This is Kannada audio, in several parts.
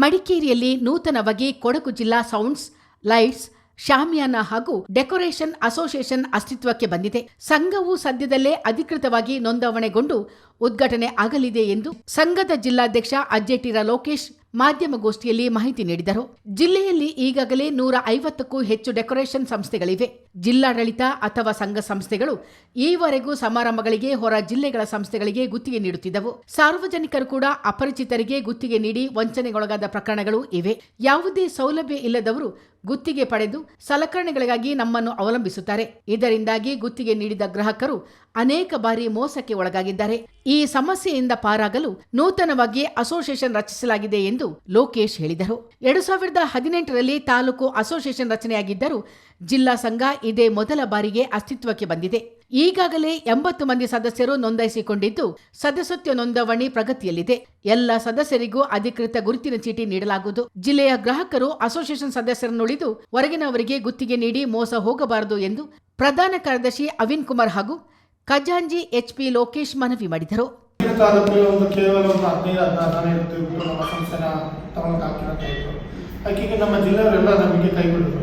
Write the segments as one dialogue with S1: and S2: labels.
S1: ಮಡಿಕೇರಿಯಲ್ಲಿ ನೂತನವಾಗಿ ಕೊಡಗು ಜಿಲ್ಲಾ ಸೌಂಡ್ಸ್, ಲೈಟ್ಸ್, ಶಾಮಿಯಾನ ಹಾಗೂ ಡೆಕೋರೇಷನ್ ಅಸೋಸಿಯೇಷನ್ ಅಸ್ತಿತ್ವಕ್ಕೆ ಬಂದಿದೆ. ಸಂಘವು ಸದ್ಯದಲ್ಲೇ ಅಧಿಕೃತವಾಗಿ ನೋಂದಾವಣೆಗೊಂಡು ಉದ್ಘಾಟನೆ ಆಗಲಿದೆ ಎಂದು ಸಂಘದ ಜಿಲ್ಲಾಧ್ಯಕ್ಷ ಅಜ್ಜೆಟಿರ ಲೋಕೇಶ್ ಮಾಧ್ಯಮಗೋಷ್ಠಿಯಲ್ಲಿ ಮಾಹಿತಿ ನೀಡಿದರು. ಜಿಲ್ಲೆಯಲ್ಲಿ ಈಗಾಗಲೇ 150ಕ್ಕೂ ಹೆಚ್ಚು ಡೆಕೋರೇಷನ್ ಸಂಸ್ಥೆಗಳಿವೆ. ಜಿಲ್ಲಾಡಳಿತ ಅಥವಾ ಸಂಘ ಸಂಸ್ಥೆಗಳು ಈವರೆಗೂ ಸಮಾರಂಭಗಳಿಗೆ ಹೊರ ಜಿಲ್ಲೆಗಳ ಸಂಸ್ಥೆಗಳಿಗೆ ಗುತ್ತಿಗೆ ನೀಡುತ್ತಿದ್ದವು. ಸಾರ್ವಜನಿಕರು ಕೂಡ ಅಪರಿಚಿತರಿಗೆ ಗುತ್ತಿಗೆ ನೀಡಿ ವಂಚನೆಗೊಳಗಾದ ಪ್ರಕರಣಗಳು ಇವೆ. ಯಾವುದೇ ಸೌಲಭ್ಯ ಇಲ್ಲದವರು ಗುತ್ತಿಗೆ ಪಡೆದು ಸಲಕರಣೆಗಳಿಗಾಗಿ ನಮ್ಮನ್ನು ಅವಲಂಬಿಸುತ್ತಾರೆ. ಇದರಿಂದಾಗಿ ಗುತ್ತಿಗೆ ನೀಡಿದ ಗ್ರಾಹಕರು ಅನೇಕ ಬಾರಿ ಮೋಸಕ್ಕೆ ಒಳಗಾಗಿದ್ದಾರೆ. ಈ ಸಮಸ್ಯೆಯಿಂದ ಪಾರಾಗಲು ನೂತನವಾಗಿ ಅಸೋಸಿಯೇಷನ್ ರಚಿಸಲಾಗಿದೆ ಎಂದು ಲೋಕೇಶ್ ಹೇಳಿದರು. 2018ರಲ್ಲಿ ತಾಲೂಕು ಅಸೋಸಿಯೇಷನ್ ರಚನೆಯಾಗಿದ್ದರೂ ಜಿಲ್ಲಾ ಸಂಘ ಇದೇ ಮೊದಲ ಬಾರಿಗೆ ಅಸ್ತಿತ್ವಕ್ಕೆ ಬಂದಿದೆ. ಈಗಾಗಲೇ 80 ಮಂದಿ ಸದಸ್ಯರು ನೋಂದಾಯಿಸಿಕೊಂಡಿದ್ದು ಸದಸ್ಯತ್ವ ನೋಂದಣಿ ಪ್ರಗತಿಯಲ್ಲಿದೆ. ಎಲ್ಲ ಸದಸ್ಯರಿಗೂ ಅಧಿಕೃತ ಗುರುತಿನ ಚೀಟಿ ನೀಡಲಾಗುವುದು. ಜಿಲ್ಲೆಯ ಗ್ರಾಹಕರು ಅಸೋಸಿಯೇಷನ್ ಸದಸ್ಯರನ್ನುಳಿದು ಹೊರಗಿನವರಿಗೆ ಗುತ್ತಿಗೆ ನೀಡಿ ಮೋಸ ಹೋಗಬಾರದು ಎಂದು ಪ್ರಧಾನ ಕಾರ್ಯದರ್ಶಿ ಅವಿನ್ ಕುಮಾರ್ ಹಾಗೂ ಖಜಾಂಜಿ ಎಚ್ಪಿ ಲೋಕೇಶ್ ಮನವಿ ಮಾಡಿದರು.
S2: ಕೇವಲ 15-16 ನಮ್ಮ ಸಂಸ್ಥೆನ ತಗೊಂಡು ಹಾಕಿರೋದು. ಅದಕ್ಕೆ ನಮ್ಮ ಜಿಲ್ಲೆಯವರೆಲ್ಲ ನಮಗೆ ಕೈ ಬಿಡೋದು,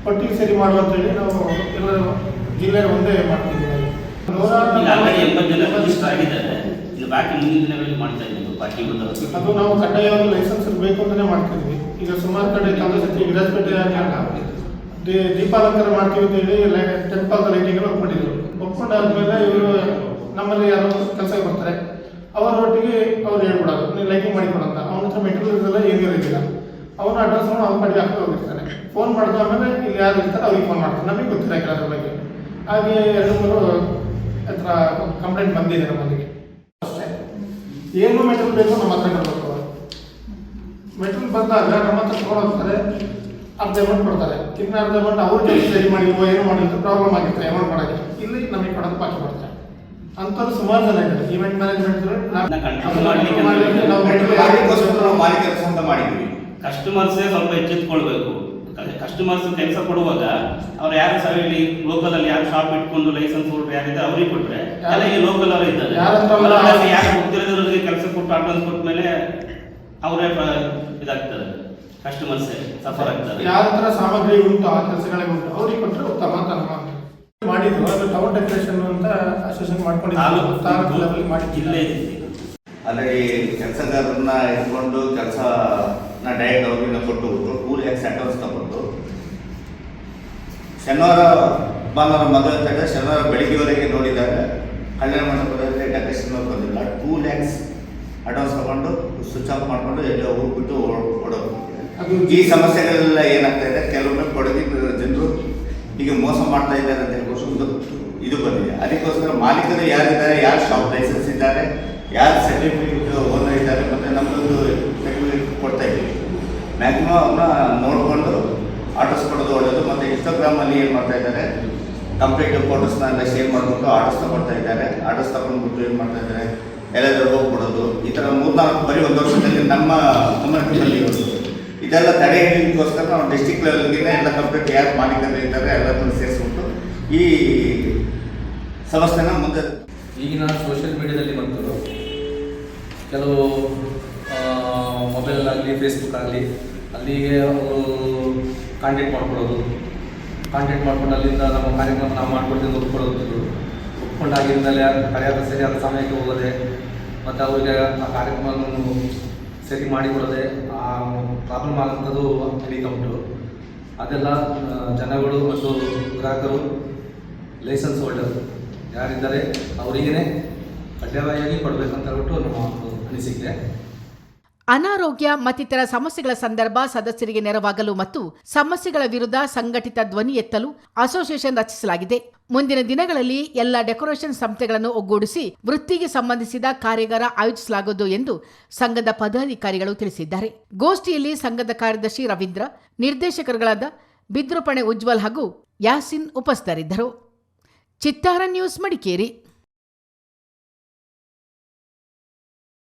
S2: ಒಟ್ಟಿಗೆ ಸರಿ ಮಾಡುವಂತೇಳಿ ನಾವು ಎಲ್ಲರೂ ಜಿಲ್ಲೆ ಒಂದೇ ಮಾಡ್ತಿದ್ದೀವಿ. ಅದು ನಾವು ಕಡ್ಡಾಯವಾಗಿ ಲೈಸೆನ್ಸ್ ಬೇಕು ಅಂತಲೇ ಮಾಡ್ತಿದ್ವಿ. ಈಗ ಸುಮಾರು ಕಡೆ ಕಾಂಗ್ರೆಸ್ ವಿರಾಜಪೇಟೆ ದೀಪಾಲಂಕಾರ ಮಾಡ್ತೀವಿ ಅಂತೇಳಿ ಟೆಂಪಲ್ ಲೈಟಿಂಗ್ ಒಪ್ಕೊಂಡಿದ್ರು. ಒಪ್ಕೊಂಡಾದ್ಮೇಲೆ ಇವರು ನಮ್ಮಲ್ಲಿ ಯಾರೋ ಕೆಲಸಕ್ಕೆ ಬರ್ತಾರೆ, ಅವರೊಟ್ಟಿಗೆ ಅವ್ರು ಹೇಳ್ಬಿಡೋದು ನೀವು ಲೈಟಿಂಗ್ ಮಾಡಿಕೊಡಂತ. ಅವನ ಹತ್ರ ಮೆಟೀರಿಯಲ್ಸ್ ಎಲ್ಲ ಏನೂ ಇರೋದಿಲ್ಲ. ಅವನ ಅಡ್ರೆಸ್ ಅವ್ನ ಕಡೆಗೆ ಹಾಕಿ ಹೋಗಿರ್ತಾನೆ. ಫೋನ್ ಮಾಡಿದ ಆಮೇಲೆ ಇಲ್ಲಿ ಯಾರು ಇರ್ತಾರೆ ಅವ್ರಿಗೆ ಫೋನ್ ಮಾಡ್ತಾರೆ. ನಮಗೆ ಗೊತ್ತಿಲ್ಲ ಅದ್ರ ಬಗ್ಗೆ. ಹಾಗೆ 2-3 ಹತ್ರ ಕಂಪ್ಲೇಂಟ್ ಬಂದಿದೆ ನಮ್ಮಲ್ಲಿಗೆ. ಅಷ್ಟೇ, ಏನು ಮೆಟೀರಿಯಲ್ ಬೇಕು ನಮ್ಮ ಹತ್ರ ಕೊಡಬೇಕು. ಮೆಟೀರಿಯಲ್ ಬಂದಾಗ ನಮ್ಮ ಹತ್ರ ತೊಗೊಂಡೋಗ್ತಾರೆ, ಅರ್ಧ ಅಮೌಂಟ್ ಕೊಡ್ತಾರೆ. ಇನ್ನು ಅರ್ಧ ಅಮೌಂಟ್ ಅವ್ರ ಕೆಲಸ ಸರಿ ಮಾಡಿಲ್ವೋ ಏನೋ ಮಾಡಿದ್ರು ಪ್ರಾಬ್ಲಮ್ ಆಗಿರ್ತಾರೆ ಅಮೌಂಟ್ ಮಾಡೋಕ್ಕೆ. ಇಲ್ಲಿ ನಮಗೆ ಕೊಡೋದು ಬಾಕಿ ಮಾಡ್ತಾರೆ. ಅಂಥವ್ರು ಸುಮಾರು ಜನ ಇದ್ದಾರೆ. ಈವೆಂಟ್ ಮ್ಯಾನೇಜ್ಮೆಂಟ್
S3: ಮಾಡಿದ್ವಿ. ಕಸ್ಟಮರ್ಸೇ ಸ್ವಲ್ಪ ಎಚ್ಚೆತ್ಕೊಳ್ಬೇಕು. ಕಸ್ಟಮರ್ಸ್ ಕೆಲಸ ಕೊಡುವಾಗ ಅವ್ರು ಯಾರು ಸರ್ ಇಲ್ಲಿ ಲೋಕಲ್ ಅಲ್ಲಿ ಯಾರು ಶಾಪ್ ಇಟ್ಕೊಂಡು ಲೈಸೆನ್ಸ್ ಹೋಲ್ಡರ್ ಯಾರಿದ್ದಾರೆ ಅವ್ರಿಗೆ ಕೊಟ್ಟರೆ ಎಲ್ಲ ಈ ಲೋಕಲ್ ಅವರು ಇದ್ದಾರೆ. ಯಾರು ಗೊತ್ತಿರೋದ್ರಿಗೆ ಕೆಲಸ ಕೊಟ್ಟು ಅಡ್ವಾನ್ಸ್ ಕೊಟ್ಟ ಮೇಲೆ ಅವರೇ ಇದಾಗ್ತದೆ, ಕಸ್ಟಮರ್ಸೇ ಸಫರ್ ಆಗ್ತಾರೆ.
S2: ಯಾರ ಹತ್ರ ಸಾಮಗ್ರಿ ಉಂಟು ಆ ಕೆಲಸಗಳೇ ಉಂಟು ಅವ್ರಿಗೆ ಕೊಟ್ಟರೆ ಉತ್ತಮ ಅಂತ ನಮ್ಮ ಮಾಡಿದ್ರು. ಅದು ಟೌನ್ ಡೆಕೋರೇಷನ್ ಅಂತ ಅಸೋಸಿಯೇಷನ್ ಮಾಡ್ಕೊಂಡು
S3: ಜಿಲ್ಲೆ
S4: ಅಲ್ಲಿ ಕೆಲಸಗಾರರನ್ನ ಇಟ್ಕೊಂಡು ಕೆಲಸನ ಡೈರೆಕ್ಟ್ ಅವ್ರಿಗೆ ಕೊಟ್ಟುಬಿಟ್ಟು 2 lakhs ಅಡ್ವಾನ್ಸ್ ತಗೊಂಡು ಶನಿವಾರ ಭಾನುವಾರ ಮೊದಲ ತಗ ಶನಿವಾರ ಬೆಳಿಗ್ಗೆವರೆಗೆ ನೋಡಿದಾಗ ಕಲ್ಯಾಣ ಮಂಟಪದಲ್ಲಿ ಡೆಕೋರೇಷನ್ ಬಂದಿಲ್ಲ. 2 lakhs ಅಡ್ವಾನ್ಸ್ ತಗೊಂಡು ಸ್ವಿಚ್ ಆಫ್ ಮಾಡಿಕೊಂಡು ಎಲ್ಲ ಹೋಗ್ಬಿಟ್ಟು ಓಡೋದು. ಈ ಸಮಸ್ಯೆಗಳೆಲ್ಲ ಏನಾಗ್ತಾ ಇದೆ, ಕೆಲವೊಮ್ಮೆ ಕೊಡಗಿನ ಜನರು ಹೀಗೆ ಮೋಸ ಮಾಡ್ತಾ ಇದ್ದಾರೆ ಅಂತ ಹೇಳ್ಕೊಂಡು ಇದು ಬಂದಿದೆ. ಅದಕ್ಕೋಸ್ಕರ ಮಾಲೀಕರು ಯಾರಿದ್ದಾರೆ, ಯಾರು ಶಾಪ್ ಲೈಸೆನ್ಸ್ ಇದ್ದಾರೆ, ಯಾರು ಸರ್ಟಿಫಿಕೇಟ್ ಓನರ್ ಇದ್ದಾರೆ, ಮತ್ತು ನಮ್ಮದೊಂದು ಸರ್ಟಿಫಿಕೇಟ್ ಕೊಡ್ತಾ ಇದ್ದೀವಿ. ಮ್ಯಾಕ್ಸಿಮಮ್ ಅವನ್ನ ನೋಡಿಕೊಂಡು ಆರ್ಡರ್ಸ್ ಕೊಡೋದು ಒಳ್ಳೆಯದು. ಮತ್ತು ಇನ್ಸ್ಟಾಗ್ರಾಮಲ್ಲಿ ಏನು ಮಾಡ್ತಾ ಇದ್ದಾರೆ, ಕಂಪ್ಲೀಟ್ ಫೋಟೋಸ್ನ ಎಲ್ಲ ಶೇರ್ ಮಾಡಿಕೊಂಡು ಆರ್ಡರ್ಸ್ ತಗೊಳ್ತಾ ಇದ್ದಾರೆ. ಆರ್ಡರ್ಸ್ ತಗೊಂಡ್ಬಿಟ್ಟು ಏನು ಮಾಡ್ತಾ ಇದ್ದಾರೆ, ಎಲ್ಲರೂ ಹೋಗ್ಬಿಡೋದು. ಈ ಥರ 3-4 ಬರೀ 1 ವರ್ಷದಲ್ಲಿ ನಮ್ಮ ಕಮ್ಯುನಿಟಿಯಲ್ಲಿ ಇರೋದು. ಇದೆಲ್ಲ ತಡೆ ಹಿಡಿಯೋದಕ್ಕೋಸ್ಕರ ನಾವು ಡಿಸ್ಟಿಕ್ ಲೆವೆಲ್ಗೆ ಎಲ್ಲ ಕಂಪ್ಲೀಟ್ ಯಾರು ಮಾಲೀಕರು ಇದ್ದಾರೆ ಎಲ್ಲರನ್ನು ಸೇರಿಸ್ಬಿಟ್ಟು ಈ ಸಮಸ್ಯೆನ ಮುಂದೆ.
S5: ಈಗಿನ ಸೋಷಿಯಲ್ ಮೀಡಿಯಾದಲ್ಲಿ ಬಂತು ಕೆಲವು ಮೊಬೈಲಲ್ಲಿ ಫೇಸ್ಬುಕ್ ಆಗಲಿ ಅಲ್ಲಿಗೆ ಅವರು ಕಾಂಟ್ಯಾಕ್ಟ್ ಮಾಡ್ಕೊಳ್ಳೋದು. ಕಾಂಟ್ಯಾಕ್ಟ್ ಮಾಡ್ಕೊಂಡು ಅಲ್ಲಿಂದ ನಮ್ಮ ಕಾರ್ಯಕ್ರಮ ನಾವು ಮಾಡ್ಕೊಡ್ತೀನಿ ಒಪ್ಕೊಳ್ಳೋದು. ಒಪ್ಕೊಂಡಾಗಿಂದಲೇ ಸರಿಯಾದ ಸಮಯಕ್ಕೆ ಹೋಗೋದೆ ಮತ್ತು ಅವರಿಗೆ ಆ ಕಾರ್ಯಕ್ರಮವನ್ನು ಸರಿ ಮಾಡಿಕೊಡೋದೆ ಪ್ರಾಬ್ಲಮ್ ಆಗುವಂಥದ್ದು ನಡೀತಾ ಉಂಟು. ಅದೆಲ್ಲ ಜನಗಳು ಮತ್ತು ಗ್ರಾಹಕರು ಲೈಸೆನ್ಸ್ ಹೋಲ್ಡರ್ ಯಾರಿದ್ದಾರೆ ಅವರಿಗೇ ಕಡ್ಡಾಯವಾಗಿ ಕೊಡಬೇಕಂತ ಹೇಳ್ಬಿಟ್ಟು ನಮ್ಮ ಅನಿಸಿಕೆ.
S1: ಅನಾರೋಗ್ಯ ಮತ್ತಿತರ ಸಮಸ್ಯೆಗಳ ಸಂದರ್ಭ ಸದಸ್ಯರಿಗೆ ನೆರವಾಗಲು ಮತ್ತು ಸಮಸ್ಯೆಗಳ ವಿರುದ್ಧ ಸಂಘಟಿತ ಧ್ವನಿ ಎತ್ತಲು ಅಸೋಸಿಯೇಷನ್ ರಚಿಸಲಾಗಿದೆ. ಮುಂದಿನ ದಿನಗಳಲ್ಲಿ ಎಲ್ಲ ಡೆಕೋರೇಷನ್ ಸಂಸ್ಥೆಗಳನ್ನು ಒಗ್ಗೂಡಿಸಿ ವೃತ್ತಿಗೆ ಸಂಬಂಧಿಸಿದ ಕಾರ್ಯಾಗಾರ ಆಯೋಜಿಸಲಾಗುವುದು ಎಂದು ಸಂಘದ ಪದಾಧಿಕಾರಿಗಳು ತಿಳಿಸಿದ್ದಾರೆ. ಗೋಷ್ಠಿಯಲ್ಲಿ ಸಂಘದ ಕಾರ್ಯದರ್ಶಿ ರವೀಂದ್ರ, ನಿರ್ದೇಶಕರುಗಳಾದ ಬಿದ್ರುಪಣೆ ಉಜ್ವಲ್ ಹಾಗೂ ಯಾಸಿನ್ ಉಪಸ್ಥಿತರಿದ್ದರು. ಚಿತ್ತಾರ ನ್ಯೂಸ್, ಮಡಿಕೇರಿ.